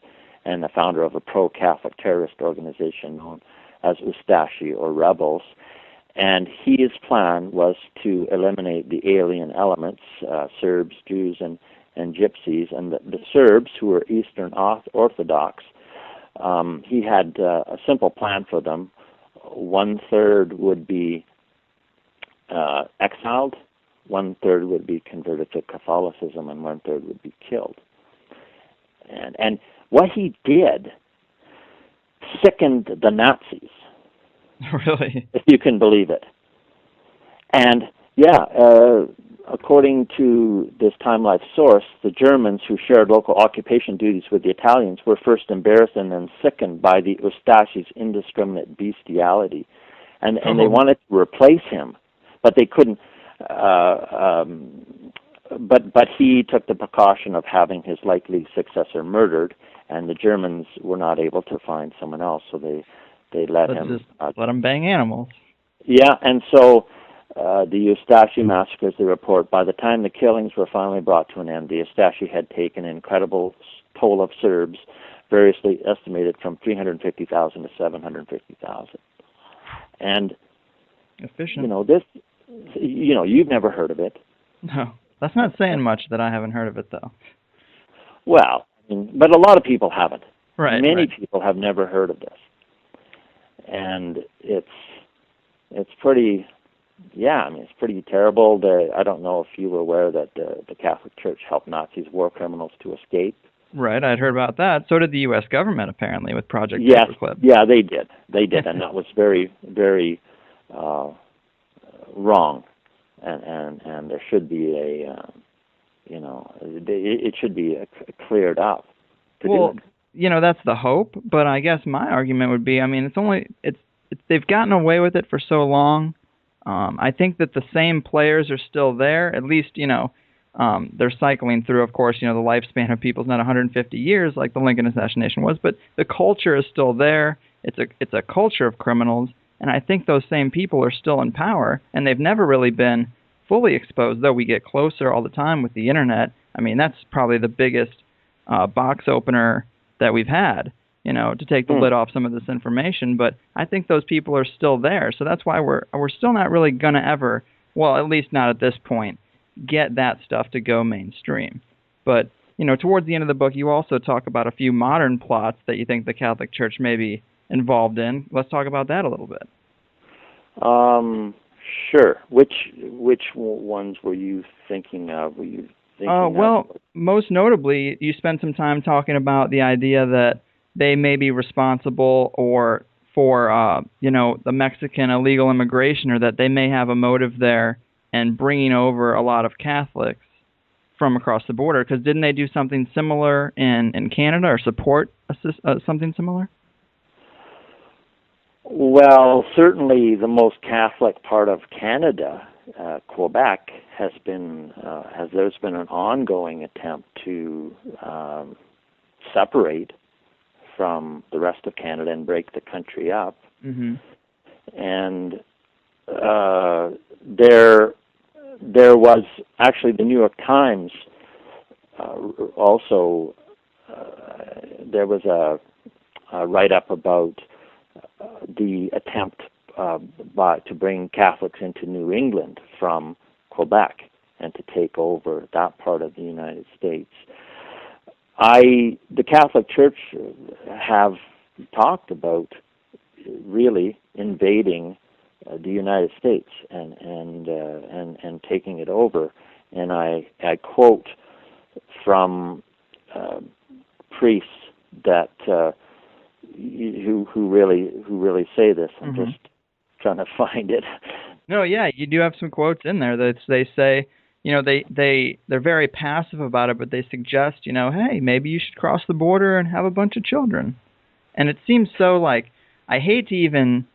and the founder of a pro-Catholic terrorist organization known as Ustashi, or Rebels. And his plan was to eliminate the alien elements, Serbs, Jews, and Gypsies. And the Serbs, who were Eastern Orthodox, he had a simple plan for them. 1/3 would be exiled, 1/3 would be converted to Catholicism, and 1/3 would be killed. And what he did sickened the Nazis. Really? If you can believe it. And according to this Time Life source, the Germans who shared local occupation duties with the Italians were first embarrassed and then sickened by the Eustachi's indiscriminate bestiality, and they wanted to replace him, but they couldn't. But he took the precaution of having his likely successor murdered, and the Germans were not able to find someone else, so they let him. Just let him bang animals. Yeah, and so the Eustachi massacres, they report, by the time the killings were finally brought to an end, the Eustachi had taken an incredible toll of Serbs, variously estimated from 350,000 to 750,000. And efficient. You've never heard of it. No, that's not saying much that I haven't heard of it, though. Well, but a lot of people haven't. Right. Many people have never heard of this, and it's pretty. Yeah, it's pretty terrible. I don't know if you were aware that the Catholic Church helped Nazis, war criminals, to escape. Right, I'd heard about that. So did the U.S. government, apparently, with Project Yes, Paperclip. Yeah, they did, and that was very, very wrong. And there should be it should be cleared up. Well, that's the hope. But I guess my argument would be, it's they've gotten away with it for so long. I think that the same players are still there. At least, they're cycling through. Of course, the lifespan of people is not 150 years like the Lincoln assassination was, but the culture is still there. It's a culture of criminals. And I think those same people are still in power, and they've never really been fully exposed, though we get closer all the time with the Internet. That's probably the biggest box opener that we've had, to take the lid off some of this information. But I think those people are still there, so that's why we're still not really going to ever, well, at least not at this point, get that stuff to go mainstream. But, towards the end of the book, you also talk about a few modern plots that you think the Catholic Church may be involved in. Let's talk about that a little bit. Sure. Which ones were you thinking of? Most notably, you spent some time talking about the idea that they may be responsible for the Mexican illegal immigration, or that they may have a motive there and bringing over a lot of Catholics from across the border. Because didn't they do something similar in Canada, or support something similar? Well, certainly the most Catholic part of Canada, Quebec, there's been an ongoing attempt to separate from the rest of Canada and break the country up. Mm-hmm. And there was actually the New York Times also. There was a write-up about the attempt to bring Catholics into New England from Quebec and to take over that part of the United States. The Catholic Church have talked about really invading the United States and taking it over, and I quote from priests that who really say this. I'm just trying to find it. No, yeah, you do have some quotes in there that they say, they're very passive about it, but they suggest, hey, maybe you should cross the border and have a bunch of children. And it seems so I hate to even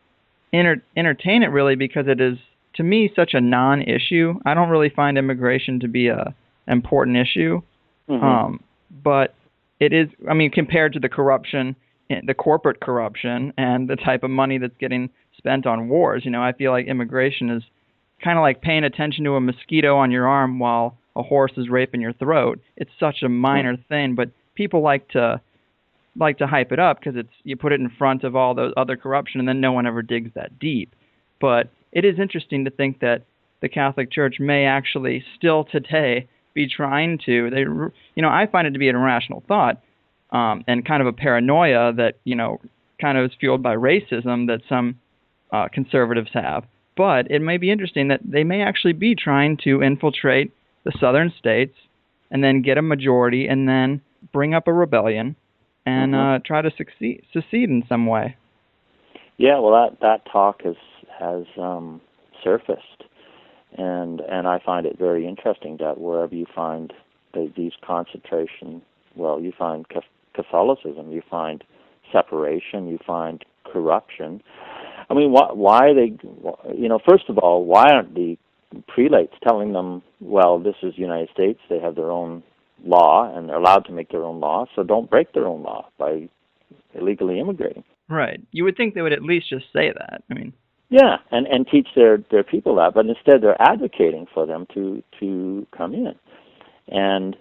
entertain it, really, because it is, to me, such a non-issue. I don't really find immigration to be a important issue. But it is, compared to the corruption, the corporate corruption, and the type of money that's getting spent on wars, I feel like immigration is kind of like paying attention to a mosquito on your arm while a horse is raping your throat. It's such a minor thing, but people like to hype it up because you put it in front of all those other corruption, and then no one ever digs that deep. But it is interesting to think that the Catholic Church may actually still today be trying to. I find it to be an irrational thought, and kind of a paranoia that kind of is fueled by racism that some conservatives have. But it may be interesting that they may actually be trying to infiltrate the southern states and then get a majority and then bring up a rebellion and try to secede in some way. Yeah, well, that talk has surfaced, and I find it very interesting that wherever you find these concentration, well, you find Catholicism, you find separation, you find corruption. I mean, why are they, first of all, why aren't the prelates telling them, well, this is the United States, they have their own law, and they're allowed to make their own law, so don't break their own law by illegally immigrating. Right. You would think they would at least just say that. I mean, yeah, and teach their people that, but instead they're advocating for them to come in. And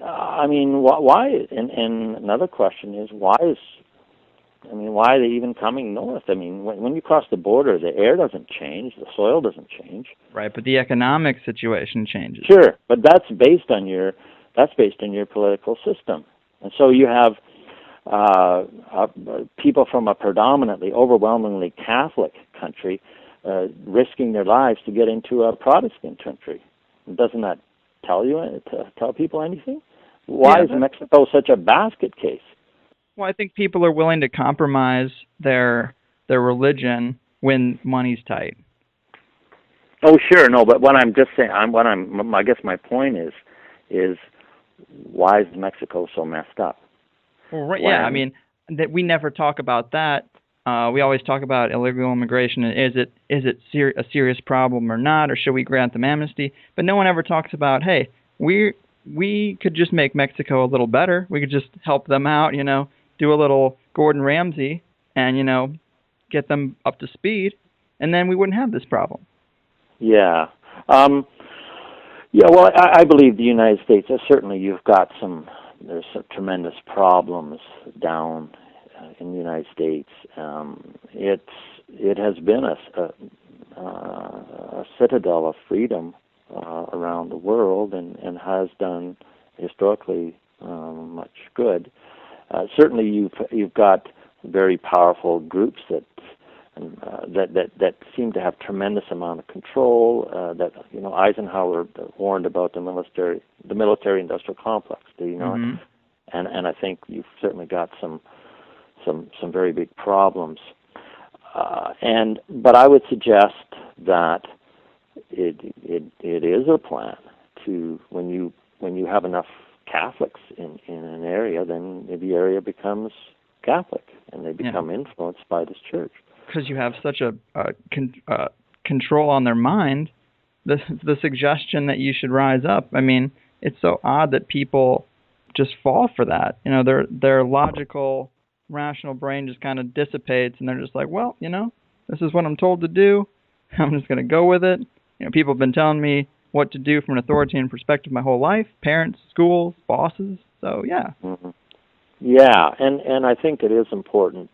I mean, why? And another question is, why are they even coming north? I mean, when you cross the border, the air doesn't change, the soil doesn't change. Right, but the economic situation changes. Sure, but that's based on your political system, and so you have people from a predominantly, overwhelmingly Catholic country risking their lives to get into a Protestant country. Doesn't that tell people anything? Why is Mexico such a basket case? Well, I think people are willing to compromise their religion when money's tight. Oh, sure, no, but what I'm just saying, I guess my point is why is Mexico so messed up? Well, right, yeah, I mean, that we never talk about that. We always talk about illegal immigration and is it a serious problem or not, or should we grant them amnesty? But no one ever talks about, hey, we could just make Mexico a little better. We could just help them out, do a little Gordon Ramsay and, get them up to speed, and then we wouldn't have this problem. Yeah. Well, I believe the United States, certainly there's some tremendous problems down in the United States. It has been a citadel of freedom around the world and has done historically much good. Certainly, you've got very powerful groups that seem to have tremendous amount of control. Eisenhower warned about the military-industrial complex. Do you know it? And I think you've certainly got some very big problems. But I would suggest that it is a plan to when you have enough Catholics in an area, then the area becomes Catholic and they become influenced by this church. Because you have such a control on their mind, the suggestion that you should rise up. I mean, it's so odd that people just fall for that. Their logical, rational brain just kind of dissipates, and they're just like, well, this is what I'm told to do. I'm just going to go with it. People have been telling me what to do from an authoritarian perspective my whole life. Parents, schools, bosses. So, yeah. Mm-hmm. Yeah, and I think it is important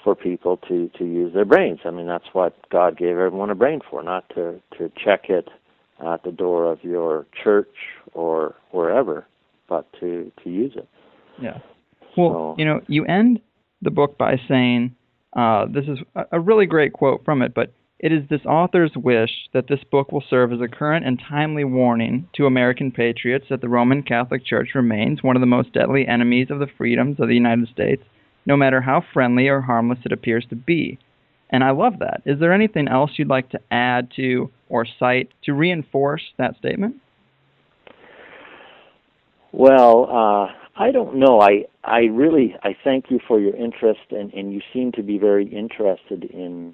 for people to use their brains. I mean, that's what God gave everyone a brain for, not to check it at the door of your church or wherever, but to use it. Yeah. Well, you end the book by saying, this is a really great quote from it, but it is this author's wish that this book will serve as a current and timely warning to American patriots that the Roman Catholic Church remains one of the most deadly enemies of the freedoms of the United States, no matter how friendly or harmless it appears to be. And I love that. Is there anything else you'd like to add to or cite to reinforce that statement? Well, I don't know. I thank you for your interest, and you seem to be very interested in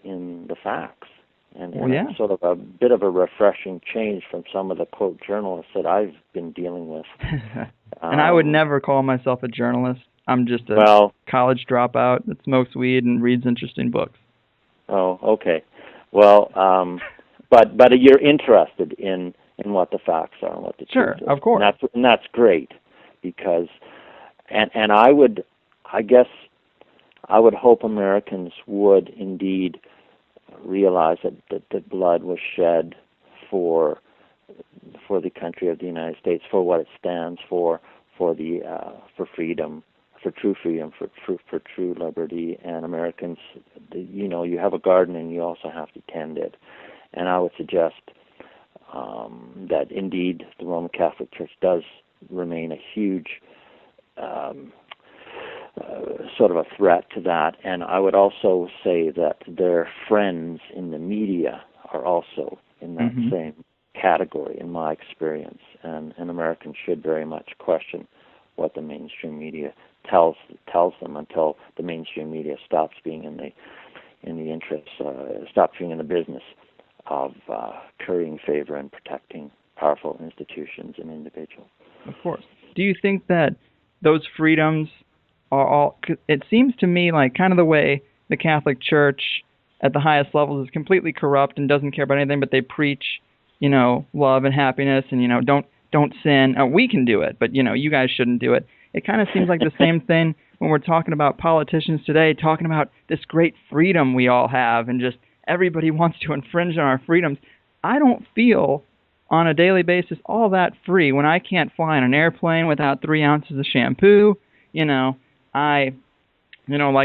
the facts. And it's sort of a bit of a refreshing change from some of the, quote, journalists that I've been dealing with. And I would never call myself a journalist. I'm just a college dropout that smokes weed and reads interesting books. Oh, okay. Well, but you're interested in what the facts are and what the truth is. Sure, of course. And that's great, because and I would hope Americans would indeed realize that blood was shed for the country of the United States, for what it stands for freedom, for true freedom, for true liberty. And Americans, you have a garden and you also have to tend it. And I would suggest that indeed the Roman Catholic Church does remain a huge sort of a threat to that. And I would also say that their friends in the media are also in that same category, in my experience. And Americans should very much question what the mainstream media tells them until the mainstream media stops being in the interest, stops being in the business of currying favor and protecting powerful institutions and individuals. Of course. Do you think that those freedoms are all... It seems to me like kind of the way the Catholic Church at the highest levels is completely corrupt and doesn't care about anything, but they preach, love and happiness and, don't sin. We can do it, but, you guys shouldn't do it. It kind of seems like the same thing when we're talking about politicians today, talking about this great freedom we all have and just everybody wants to infringe on our freedoms. I don't feel on a daily basis all that free when I can't fly on an airplane without 3 ounces of shampoo. Like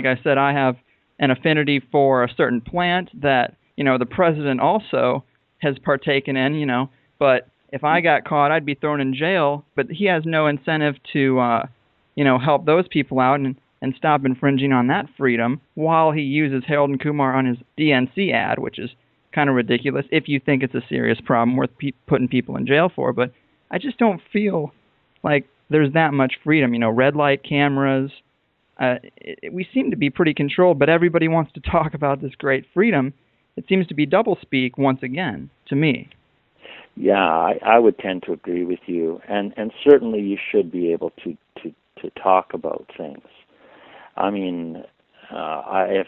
I said, I have an affinity for a certain plant that, the president also has partaken in, but if I got caught, I'd be thrown in jail, but he has no incentive to, help those people out and stop infringing on that freedom while he uses Harold and Kumar on his DNC ad, which is kind of ridiculous if you think it's a serious problem worth putting people in jail for. But I just don't feel like there's that much freedom. Red light cameras, we seem to be pretty controlled, but everybody wants to talk about this great freedom. It seems to be doublespeak once again, to me. Yeah, I would tend to agree with you, and certainly you should be able to talk about things. I mean, if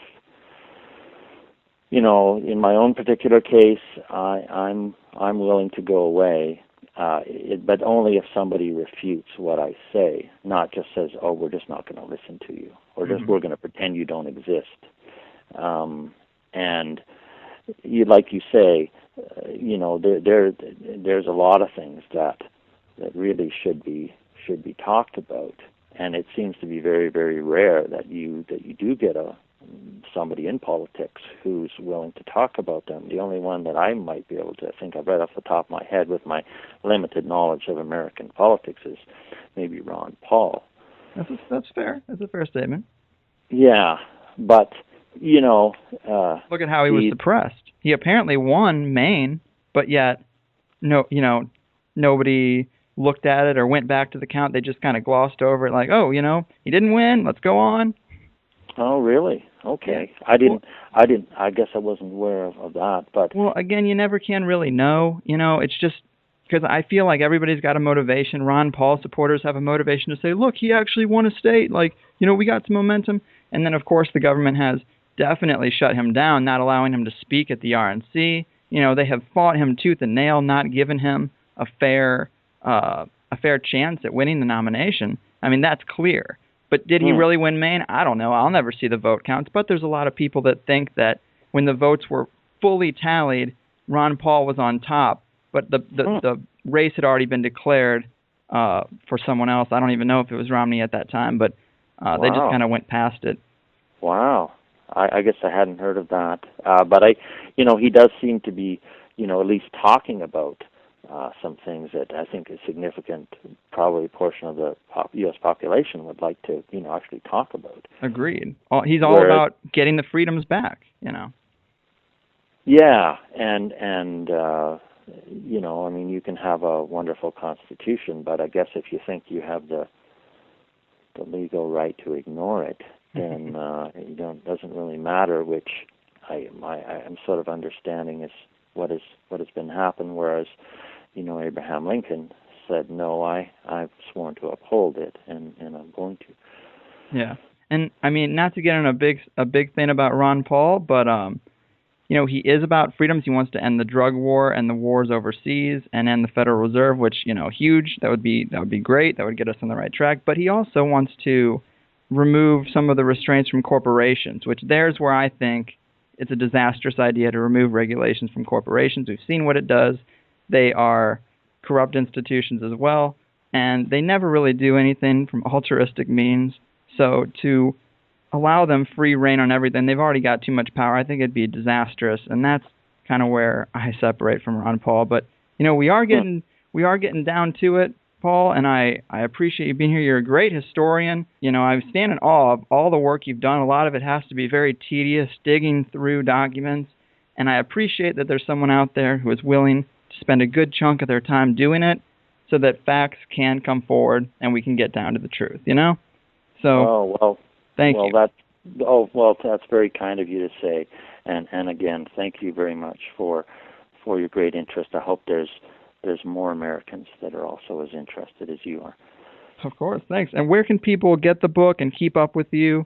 in my own particular case, I'm willing to go away, but only if somebody refutes what I say, not just says, "Oh, we're just not going to listen to you," or just we're going to pretend you don't exist. And like you say, there's a lot of things that really should be talked about, and it seems to be very, very rare that you do get somebody in politics who's willing to talk about them. The only one that I might be able to think of right off the top of my head with my limited knowledge of American politics is maybe Ron Paul. That's fair. That's a fair statement. Yeah, but look at how he was suppressed. He apparently won Maine, but yet nobody looked at it or went back to the count. They just kind of glossed over it, like, "Oh, he didn't win. Let's go on." Oh, really? Okay. Yeah. I guess I wasn't aware of that. But well, again, you never can really know. It's just because I feel like everybody's got a motivation. Ron Paul supporters have a motivation to say, "Look, he actually won a state. Like, we got some momentum." And then, of course, the government has definitely shut him down, not allowing him to speak at the RNC. They have fought him tooth and nail, not given him a fair chance at winning the nomination. I mean, that's clear. But did he really win Maine? I don't know. I'll never see the vote counts. But there's a lot of people that think that when the votes were fully tallied, Ron Paul was on top. But the race had already been declared for someone else. I don't even know if it was Romney at that time, but they just kind of went past it. Wow. I guess I hadn't heard of that. But he does seem to be, at least talking about some things that I think a significant, probably portion of the U.S. population would like to, actually talk about. Agreed. He's all about getting the freedoms back, Yeah, and I mean, you can have a wonderful constitution, but I guess if you think you have the legal right to ignore it, then doesn't really matter. Which I'm sort of understanding is what has been happening. Whereas, Abraham Lincoln said, "No, I've sworn to uphold it, and I'm going to." Yeah, and I mean, not to get in a big thing about Ron Paul, but he is about freedoms. He wants to end the drug war and the wars overseas, and end the Federal Reserve, which huge. That would be great. That would get us on the right track. But he also wants to remove some of the restraints from corporations, which there's where I think it's a disastrous idea to remove regulations from corporations. We've seen what it does. They are corrupt institutions as well, and they never really do anything from altruistic means. So to allow them free reign on everything, they've already got too much power. I think it'd be disastrous, and that's kind of where I separate from Ron Paul. But we are getting down to it. Paul, and I appreciate you being here. You're a great historian. You know, I stand in awe of all the work you've done. A lot of it has to be very tedious, digging through documents, and I appreciate that there's someone out there who is willing to spend a good chunk of their time doing it so that facts can come forward and we can get down to the truth, you know? So, thank you. That's very kind of you to say. And again, thank you very much for your great interest. I hope there's more Americans that are also as interested as you are. Of course, thanks. And where can people get the book and keep up with you?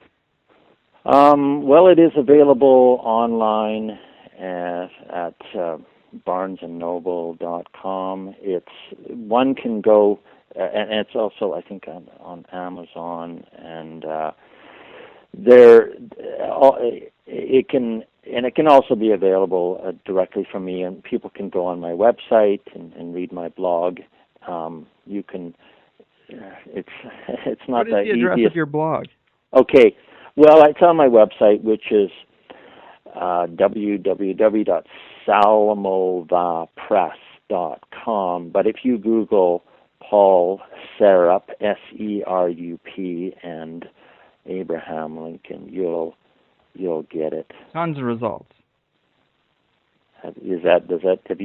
Well, it is available online at barnesandnoble.com. One can go, and it's also, I think, on Amazon, and it can also be available directly from me, and people can go on my website and read my blog. You can. It's not that easy. What is the address of your blog? Okay. Well, it's on my website, which is www.salamovapress.com. But if you Google Paul Serup, Serup, and Abraham Lincoln, you'll get it. Tons of results. Have you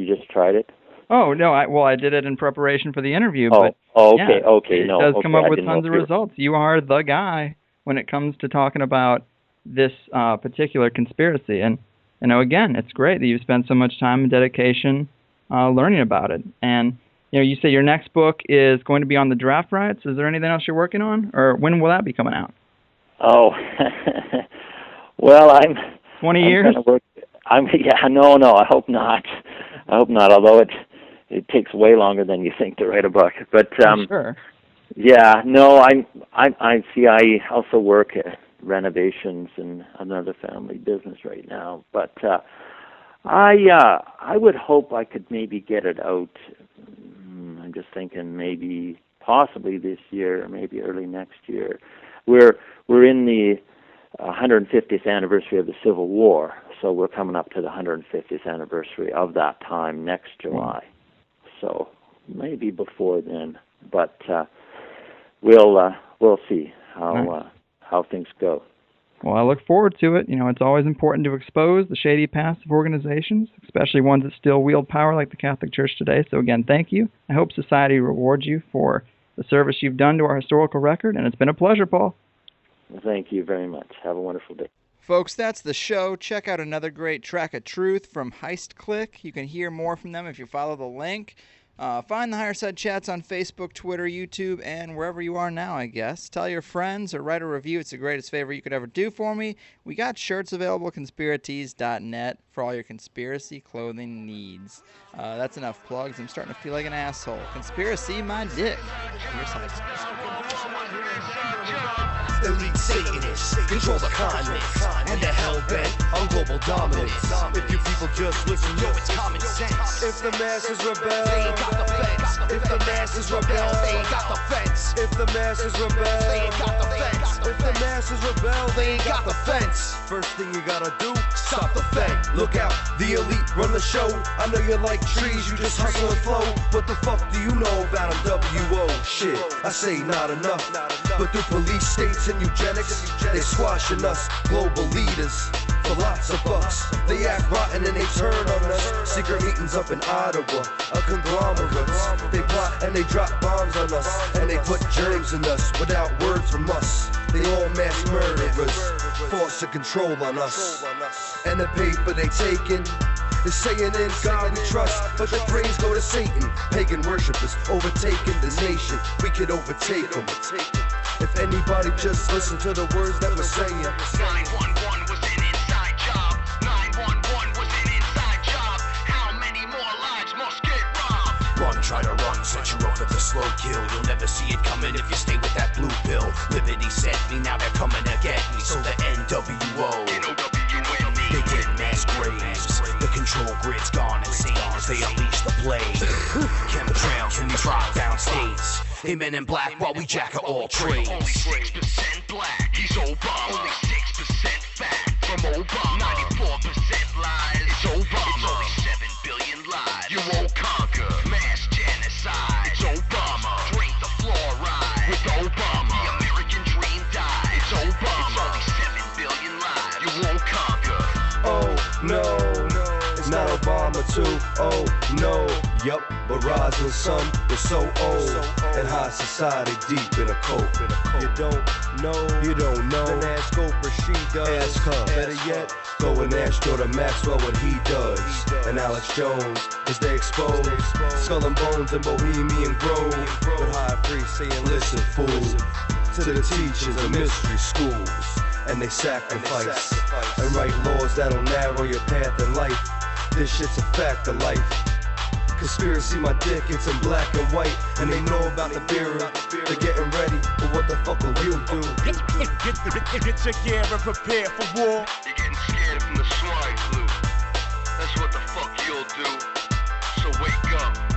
just tried it? Oh no! I did it in preparation for the interview. Okay. It does come up with tons of results. You are the guy when it comes to talking about this particular conspiracy, and you know, again, it's great that you spent so much time and dedication learning about it. And you know, you say your next book is going to be on the draft rights. Is there anything else you're working on, or when will that be coming out? Oh, well, 20 years. No. I hope not. Although it takes way longer than you think to write a book. But sure. Yeah, no, I also work at renovations in another family business right now. But I would hope I could maybe get it out. I'm just thinking possibly this year, or maybe early next year. We're in the 150th anniversary of the Civil War, so we're coming up to the 150th anniversary of that time next July. So maybe before then, but we'll see how things go. Well, I look forward to it. You know, it's always important to expose the shady past of organizations, especially ones that still wield power like the Catholic Church today. So again, thank you. I hope society rewards you for the service you've done to our historical record, and it's been a pleasure, Paul. Thank you very much. Have a wonderful day. Folks, that's the show. Check out another great track of truth from Heist Click. You can hear more from them if you follow the link. Find the Higherside Chats on Facebook, Twitter, YouTube, and wherever you are now, I guess. Tell your friends or write a review. It's the greatest favor you could ever do for me. We got shirts available at conspiratees.net for all your conspiracy clothing needs. That's enough plugs. I'm starting to feel like an asshole. Conspiracy my dick. Here's Heist. Elite Satanists control the continent, and they're hell-bent on global dominance. If you people just listen, yo, it's common sense. If the masses rebel, they ain't got the fence. If the masses rebel, they ain't got the fence. If the masses rebel, they ain't got the fence. If the masses rebel, they ain't got the fence. First thing you gotta do, stop the fence. Look out, the elite run the show. I know you like trees, you just hustle and flow. What the fuck do you know about them, WO? Shit, I say not enough. But through police states and eugenics, they squashing us, global leaders, for lots of bucks. They act rotten and they turn on us. Secret meetings up in Ottawa, a conglomerate. They plot and they drop bombs on us, and they put germs in us without words from us. They all mass murderers, force of control on us. And the paper they taking is saying in God we trust, but their brains go to Satan. Pagan worshippers overtaking the nation. We could overtake them. If anybody just listen to the words that we're saying. 911 was an inside job. 911 was an inside job. How many more lives must get robbed? Run, try to run, set you up for the slow kill. You'll never see it coming if you stay with that blue pill. Liberty set me, now they're coming to get me. So the NWO, they get mass graves. The control grid's gone insane as they unleash the plague. Chemtrails in these rock down states. Amen in black while we jack of all trades. Only 6% black, he's Obama. Only 6% fat from Obama. 94% lies, it's Obama. It's only 7 billion lives, you won't conquer. Mass genocide, it's Obama. bomb or two. Oh no, yup, but rising sun was so old. And high society deep in a coat. You don't know. Then ask Oprah, she does. Ask her. Better yet, go and ask Jordan Maxwell what he does. And Alex Jones, as they expose Skull and Bones and Bohemian Grove. With high priests saying, listen, fool, to the teachers of mystery schools. And they sacrifice and write laws that'll narrow your path in life. This shit's a fact of life. Conspiracy, my dick, it's in black and white. And they know about the bureau. They're getting ready, but what the fuck will you do? Get your gear and prepare for war. You're getting scared from the swine flu. That's what the fuck you'll do. So wake up.